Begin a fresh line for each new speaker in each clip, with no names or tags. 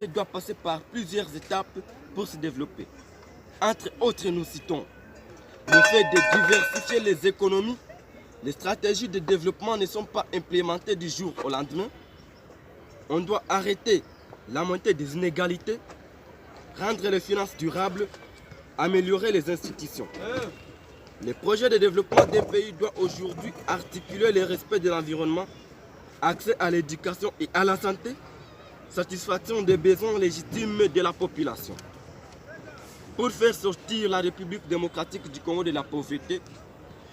doit passer par plusieurs étapes pour se développer. Entre autres, nous citons le fait de diversifier les économies. Les stratégies de développement ne sont pas implémentées du jour au lendemain. On doit arrêter la montée des inégalités, rendre les finances durables, améliorer les institutions. Les projets de développement d'un pays doivent aujourd'hui articuler le respect de l'environnement, accès à l'éducation et à la santé, satisfaction des besoins légitimes de la population. Pour faire sortir la République démocratique du Congo de la pauvreté,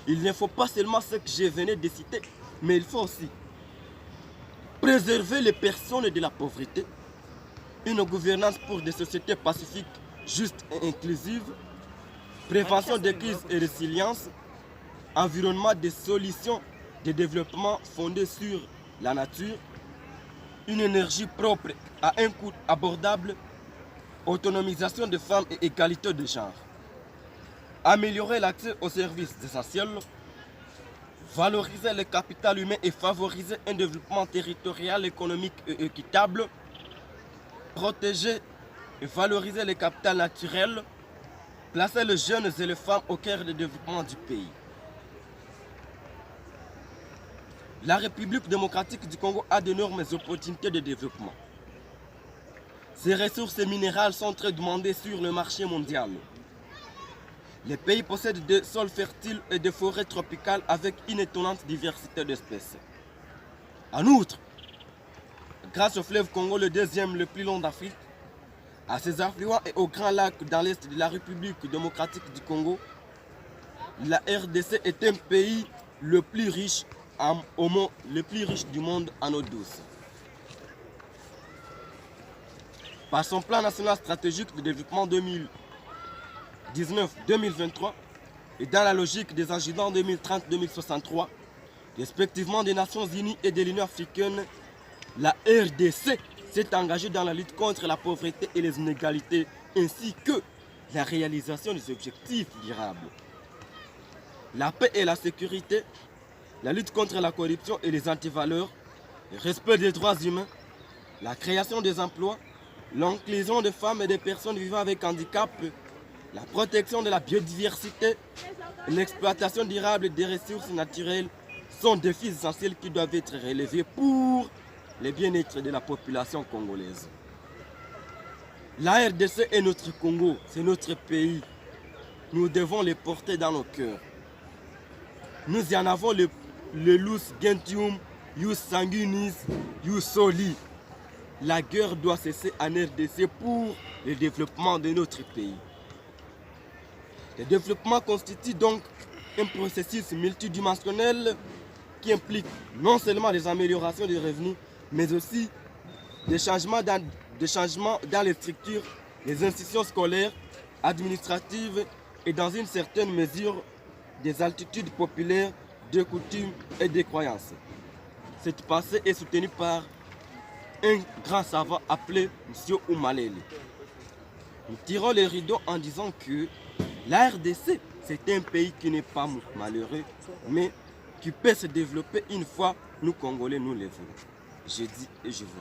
il ne faut pas seulement ce que je venais de citer, mais il faut aussi préserver les personnes de la pauvreté, une gouvernance pour des sociétés pacifiques, justes et inclusives, prévention des crises et résilience, environnement des solutions de développement fondées sur la nature, une énergie propre à un coût abordable, autonomisation des femmes et égalité de genre. Améliorer l'accès aux services essentiels, valoriser le capital humain et favoriser un développement territorial, économique et équitable, protéger et valoriser le capital naturel, placer les jeunes et les femmes au cœur du développement du pays. La République démocratique du Congo a d'énormes opportunités de développement. Ses ressources minérales sont très demandées sur le marché mondial. Le pays possède des sols fertiles et des forêts tropicales avec une étonnante diversité d'espèces. En outre, grâce au fleuve Congo, le deuxième le plus long d'Afrique, à ses affluents et aux grands lacs dans l'est de la République démocratique du Congo, la RDC est un pays le plus riche du monde en eau douce. Par son plan national stratégique de développement 2019-2023 et dans la logique des agenda 2030-2063, respectivement des Nations Unies et de l'Union africaine, la RDC s'est engagée dans la lutte contre la pauvreté et les inégalités, ainsi que la réalisation des objectifs durables. La paix et la sécurité, la lutte contre la corruption et les antivaleurs, le respect des droits humains, la création des emplois, l'inclusion des femmes et des personnes vivant avec handicap, la protection de la biodiversité et l'exploitation durable des ressources naturelles sont des défis essentiels qui doivent être relevés pour le bien-être de la population congolaise. La RDC est notre Congo, c'est notre pays. Nous devons les porter dans nos cœurs. Nous y en avons le Lus Gentium, Yus Sanguinis, Yus Soli. La guerre doit cesser en RDC pour le développement de notre pays. Le développement constitue donc un processus multidimensionnel qui implique non seulement des améliorations des revenus, mais aussi des changements dans les structures, les institutions scolaires, administratives et dans une certaine mesure des altitudes populaires, des coutumes et des croyances. Cette pensée est soutenue par un grand savant appelé M. Oumalele. Nous tirons les rideaux en disant que la RDC, c'est un pays qui n'est pas malheureux, mais qui peut se développer une fois nous Congolais nous les voulons. Je dis et je vous